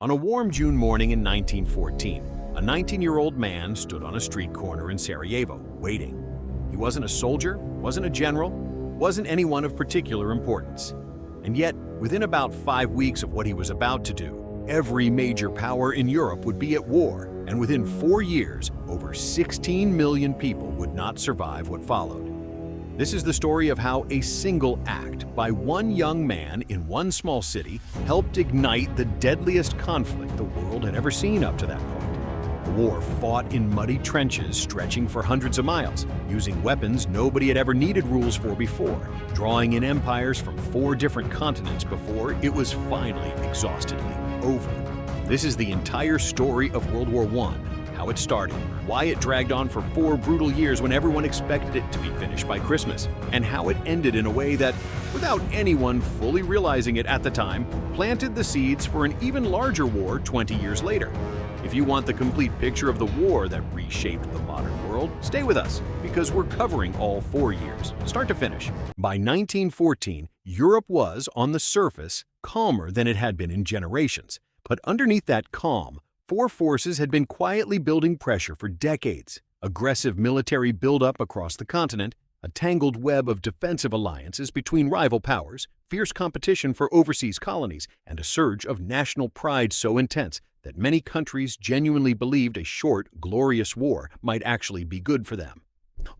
On a warm June morning in 1914, a 19-year-old man stood on a street corner in Sarajevo, waiting. He wasn't a soldier, wasn't a general, wasn't anyone of particular importance. And yet, within about 5 weeks of what he was about to do, every major power in Europe would be at war, and within 4 years, over 16 million people would not survive what followed. This is the story of how a single act by one young man in one small city helped ignite the deadliest conflict the world had ever seen up to that point. A war fought in muddy trenches stretching for hundreds of miles, using weapons nobody had ever needed rules for before, drawing in empires from 4 different continents before it was finally exhaustedly over. This is the entire story of World War I, how it started, why it dragged on for 4 brutal years when everyone expected it to be finished by Christmas, and how it ended in a way that, without anyone fully realizing it at the time, planted the seeds for an even larger war 20 years later. If you want the complete picture of the war that reshaped the modern world, stay with us, because we're covering all 4 years, start to finish. By 1914, Europe was, on the surface, calmer than it had been in generations. But underneath that calm, 4 forces had been quietly building pressure for decades. Aggressive military buildup across the continent, a tangled web of defensive alliances between rival powers, fierce competition for overseas colonies, and a surge of national pride so intense that many countries genuinely believed a short, glorious war might actually be good for them.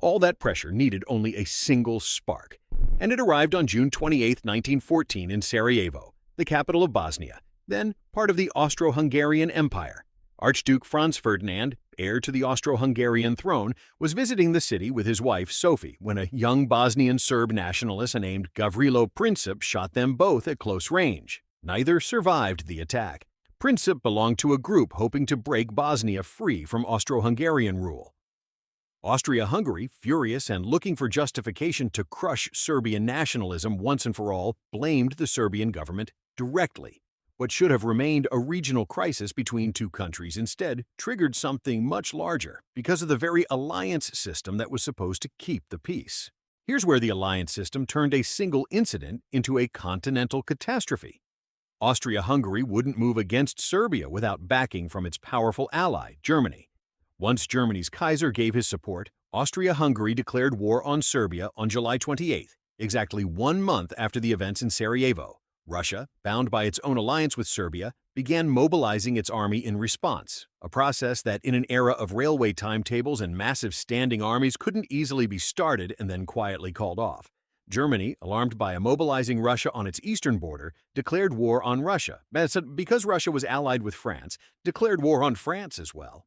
All that pressure needed only a single spark, and it arrived on June 28, 1914 in Sarajevo, the capital of Bosnia, then part of the Austro-Hungarian Empire. Archduke Franz Ferdinand, heir to the Austro-Hungarian throne, was visiting the city with his wife Sophie when a young Bosnian Serb nationalist named Gavrilo Princip shot them both at close range. Neither survived the attack. Princip belonged to a group hoping to break Bosnia free from Austro-Hungarian rule. Austria-Hungary, furious and looking for justification to crush Serbian nationalism once and for all, blamed the Serbian government directly. What should have remained a regional crisis between 2 countries instead triggered something much larger because of the very alliance system that was supposed to keep the peace. Here's where the alliance system turned a single incident into a continental catastrophe. Austria-Hungary wouldn't move against Serbia without backing from its powerful ally, Germany. Once Germany's Kaiser gave his support, Austria-Hungary declared war on Serbia on July 28, exactly 1 month after the events in Sarajevo. Russia, bound by its own alliance with Serbia, began mobilizing its army in response, a process that in an era of railway timetables and massive standing armies couldn't easily be started and then quietly called off. Germany, alarmed by immobilizing Russia on its eastern border, declared war on Russia, because Russia was allied with France, declared war on France as well.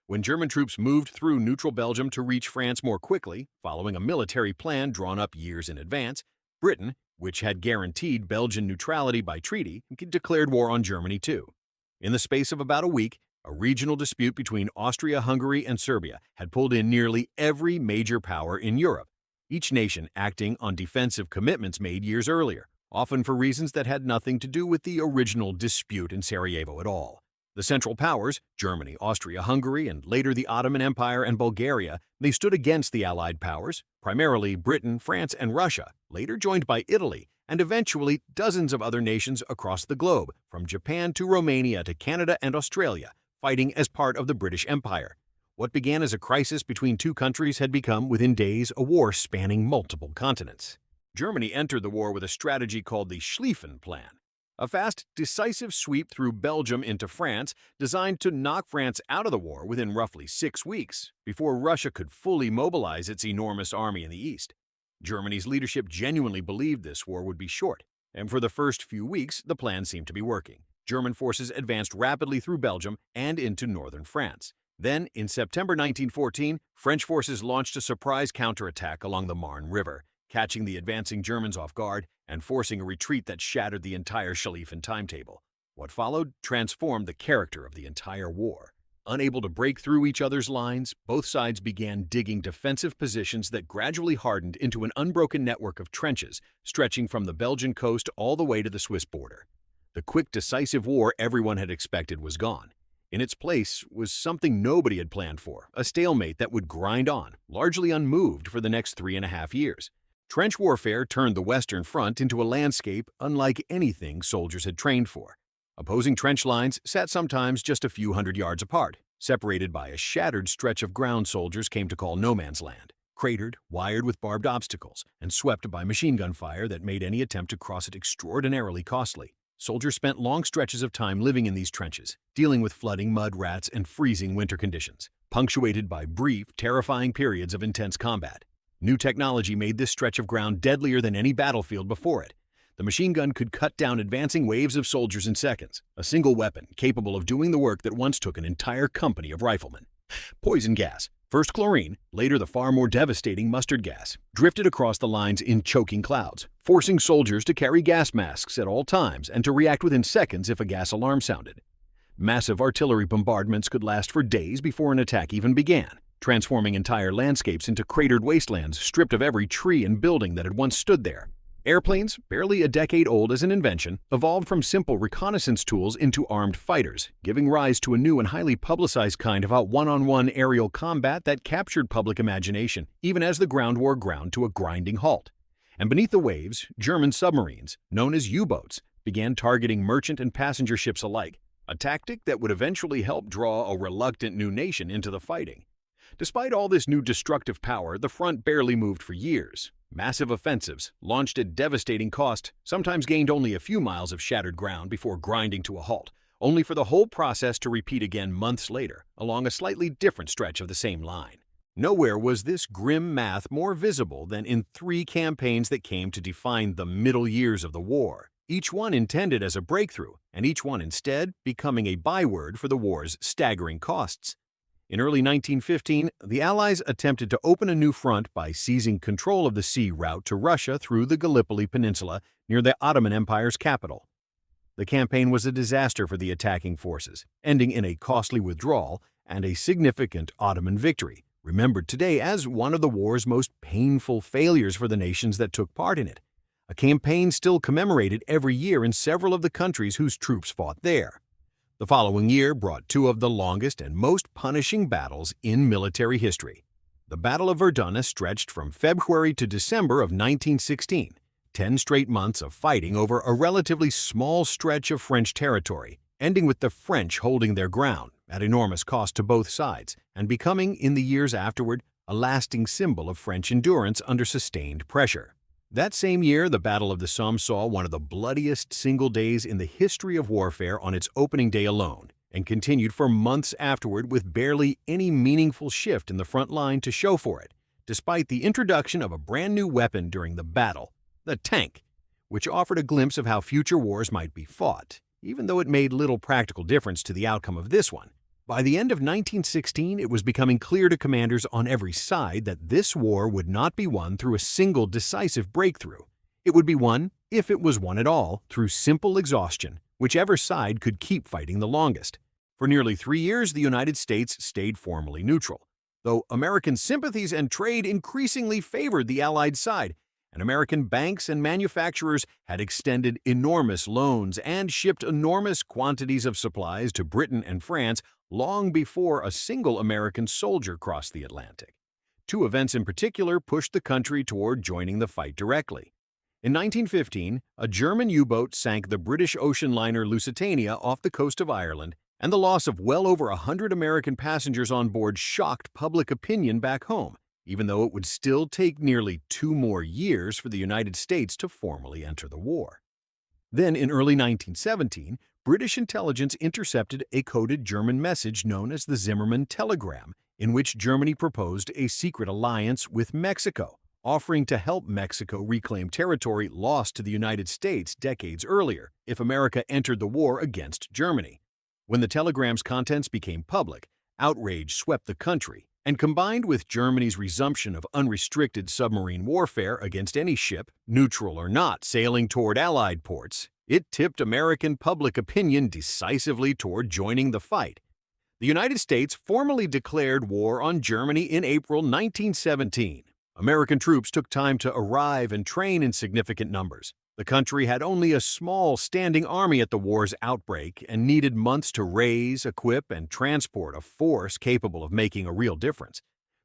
When German troops moved through neutral Belgium to reach France more quickly, following a military plan drawn up years in advance, Britain, which had guaranteed Belgian neutrality by treaty, declared war on Germany too. In the space of about a week, a regional dispute between Austria-Hungary and Serbia had pulled in nearly every major power in Europe, each nation acting on defensive commitments made years earlier, often for reasons that had nothing to do with the original dispute in Sarajevo at all. The Central Powers, Germany, Austria-Hungary, and later the Ottoman Empire and Bulgaria, they stood against the Allied powers, primarily Britain, France, and Russia, later joined by Italy, and eventually dozens of other nations across the globe, from Japan to Romania to Canada and Australia, fighting as part of the British Empire. What began as a crisis between 2 countries had become, within days, a war spanning multiple continents. Germany entered the war with a strategy called the Schlieffen Plan, a fast, decisive sweep through Belgium into France designed to knock France out of the war within roughly 6 weeks, before Russia could fully mobilize its enormous army in the east. Germany's leadership genuinely believed this war would be short, and for the first few weeks, the plan seemed to be working. German forces advanced rapidly through Belgium and into northern France. Then, in September 1914, French forces launched a surprise counterattack along the Marne River, catching the advancing Germans off guard and forcing a retreat that shattered the entire Schlieffen timetable. What followed transformed the character of the entire war. Unable to break through each other's lines, both sides began digging defensive positions that gradually hardened into an unbroken network of trenches, stretching from the Belgian coast all the way to the Swiss border. The quick, decisive war everyone had expected was gone. In its place was something nobody had planned for, a stalemate that would grind on, largely unmoved for the next 3.5 years. Trench warfare turned the Western Front into a landscape unlike anything soldiers had trained for. Opposing trench lines sat sometimes just a few hundred yards apart, separated by a shattered stretch of ground soldiers came to call no man's land, cratered, wired with barbed obstacles, and swept by machine gun fire that made any attempt to cross it extraordinarily costly. Soldiers spent long stretches of time living in these trenches, dealing with flooding, mud, rats, and freezing winter conditions, punctuated by brief, terrifying periods of intense combat. New technology made this stretch of ground deadlier than any battlefield before it. The machine gun could cut down advancing waves of soldiers in seconds, a single weapon capable of doing the work that once took an entire company of riflemen. Poison gas, first chlorine, later the far more devastating mustard gas, drifted across the lines in choking clouds, forcing soldiers to carry gas masks at all times and to react within seconds if a gas alarm sounded. Massive artillery bombardments could last for days before an attack even began, transforming entire landscapes into cratered wastelands stripped of every tree and building that had once stood there. Airplanes, barely a decade old as an invention, evolved from simple reconnaissance tools into armed fighters, giving rise to a new and highly publicized kind of one-on-one aerial combat that captured public imagination, even as the ground war ground to a grinding halt. And beneath the waves, German submarines, known as U-boats, began targeting merchant and passenger ships alike, a tactic that would eventually help draw a reluctant new nation into the fighting. Despite all this new destructive power, the front barely moved for years. Massive offensives, launched at devastating cost, sometimes gained only a few miles of shattered ground before grinding to a halt, only for the whole process to repeat again months later, along a slightly different stretch of the same line. Nowhere was this grim math more visible than in 3 campaigns that came to define the middle years of the war, each one intended as a breakthrough, and each one instead becoming a byword for the war's staggering costs. In early 1915, the Allies attempted to open a new front by seizing control of the sea route to Russia through the Gallipoli Peninsula near the Ottoman Empire's capital. The campaign was a disaster for the attacking forces, ending in a costly withdrawal and a significant Ottoman victory, remembered today as one of the war's most painful failures for the nations that took part in it. A campaign still commemorated every year in several of the countries whose troops fought there. The following year brought 2 of the longest and most punishing battles in military history. The Battle of Verdun stretched from February to December of 1916, 10 straight months of fighting over a relatively small stretch of French territory, ending with the French holding their ground at enormous cost to both sides and becoming, in the years afterward, a lasting symbol of French endurance under sustained pressure. That same year, the Battle of the Somme saw one of the bloodiest single days in the history of warfare on its opening day alone, and continued for months afterward with barely any meaningful shift in the front line to show for it, despite the introduction of a brand new weapon during the battle, the tank, which offered a glimpse of how future wars might be fought, even though it made little practical difference to the outcome of this one. By the end of 1916, it was becoming clear to commanders on every side that this war would not be won through a single decisive breakthrough. It would be won, if it was won at all, through simple exhaustion, whichever side could keep fighting the longest. For nearly 3 years, the United States stayed formally neutral, though American sympathies and trade increasingly favored the Allied side, and American banks and manufacturers had extended enormous loans and shipped enormous quantities of supplies to Britain and France long before a single American soldier crossed the Atlantic. 2 events in particular pushed the country toward joining the fight directly. In 1915, a German U-boat sank the British ocean liner Lusitania off the coast of Ireland, and the loss of well over 100 American passengers on board shocked public opinion back home, even though it would still take nearly 2 more years for the United States to formally enter the war. Then, in early 1917, British intelligence intercepted a coded German message known as the Zimmermann Telegram, in which Germany proposed a secret alliance with Mexico, offering to help Mexico reclaim territory lost to the United States decades earlier if America entered the war against Germany. When the telegram's contents became public, outrage swept the country, and combined with Germany's resumption of unrestricted submarine warfare against any ship, neutral or not, sailing toward Allied ports, it tipped American public opinion decisively toward joining the fight. The United States formally declared war on Germany in April 1917. American troops took time to arrive and train in significant numbers. The country had only a small standing army at the war's outbreak and needed months to raise, equip, and transport a force capable of making a real difference.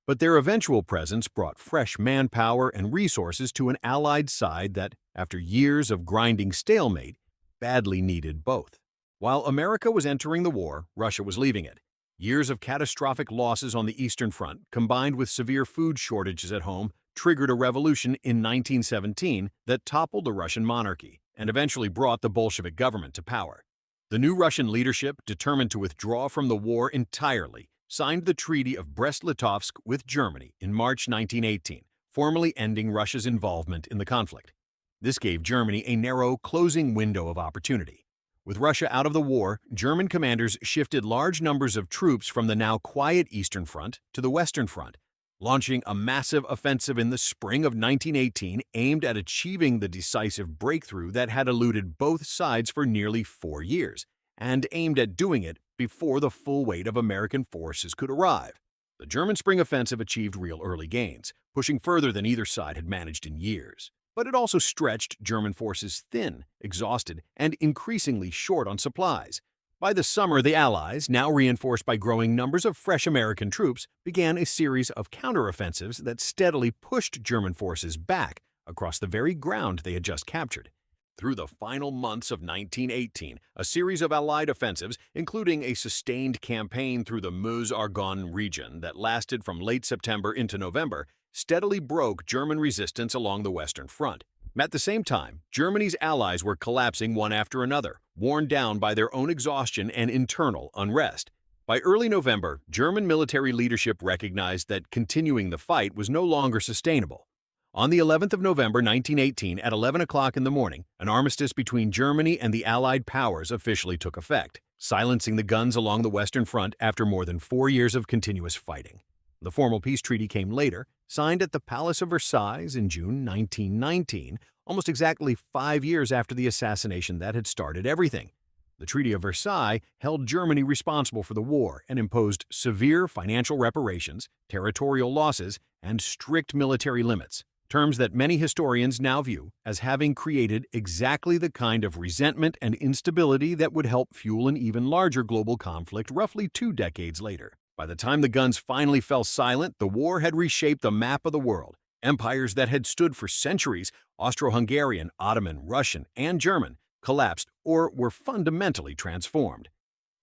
But their eventual presence brought fresh manpower and resources to an Allied side that, after years of grinding stalemate, badly needed both. While America was entering the war, Russia was leaving it. Years of catastrophic losses on the Eastern Front, combined with severe food shortages at home, triggered a revolution in 1917 that toppled the Russian monarchy and eventually brought the Bolshevik government to power. The new Russian leadership, determined to withdraw from the war entirely, signed the Treaty of Brest-Litovsk with Germany in March 1918, formally ending Russia's involvement in the conflict. This gave Germany a narrow, closing window of opportunity. With Russia out of the war, German commanders shifted large numbers of troops from the now quiet Eastern Front to the Western Front, launching a massive offensive in the spring of 1918 aimed at achieving the decisive breakthrough that had eluded both sides for nearly 4 years, and aimed at doing it before the full weight of American forces could arrive. The German Spring Offensive achieved real early gains, pushing further than either side had managed in years. But it also stretched German forces thin, exhausted, and increasingly short on supplies. By the summer, the Allies, now reinforced by growing numbers of fresh American troops, began a series of counteroffensives that steadily pushed German forces back across the very ground they had just captured. Through the final months of 1918, a series of Allied offensives, including a sustained campaign through the Meuse-Argonne region that lasted from late September into November, steadily broke German resistance along the Western Front. At the same time, Germany's allies were collapsing one after another, worn down by their own exhaustion and internal unrest. By early November, German military leadership recognized that continuing the fight was no longer sustainable. On the 11th of November 1918 at 11 o'clock in the morning, an armistice between Germany and the Allied powers officially took effect, silencing the guns along the Western Front after more than 4 years of continuous fighting. The formal peace treaty came later, signed at the Palace of Versailles in June 1919, almost exactly 5 years after the assassination that had started everything. The Treaty of Versailles held Germany responsible for the war and imposed severe financial reparations, territorial losses, and strict military limits, terms that many historians now view as having created exactly the kind of resentment and instability that would help fuel an even larger global conflict roughly 2 decades later. By the time the guns finally fell silent, the war had reshaped the map of the world. Empires that had stood for centuries, Austro-Hungarian, Ottoman, Russian, and German, collapsed or were fundamentally transformed.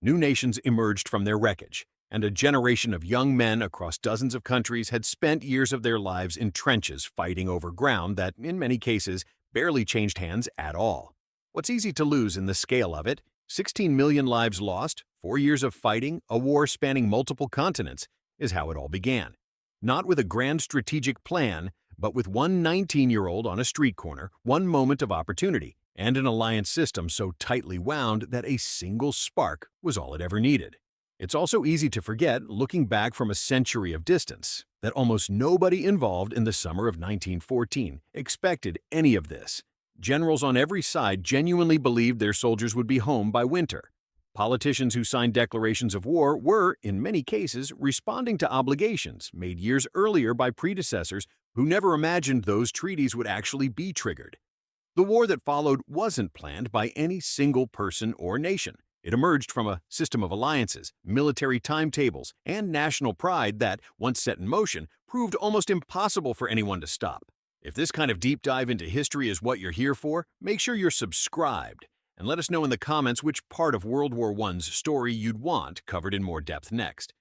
New nations emerged from their wreckage, and a generation of young men across dozens of countries had spent years of their lives in trenches fighting over ground that, in many cases, barely changed hands at all. What's easy to lose in the scale of it? 16 million lives lost, 4 years of fighting, a war spanning multiple continents, is how it all began. Not with a grand strategic plan, but with one 19-year-old on a street corner, one moment of opportunity, and an alliance system so tightly wound that a single spark was all it ever needed. It's also easy to forget, looking back from a century of distance, that almost nobody involved in the summer of 1914 expected any of this. Generals on every side genuinely believed their soldiers would be home by winter. Politicians who signed declarations of war were, in many cases, responding to obligations made years earlier by predecessors who never imagined those treaties would actually be triggered. The war that followed wasn't planned by any single person or nation. It emerged from a system of alliances, military timetables, and national pride that, once set in motion, proved almost impossible for anyone to stop. If this kind of deep dive into history is what you're here for, make sure you're subscribed, and let us know in the comments which part of World War I's story you'd want covered in more depth next.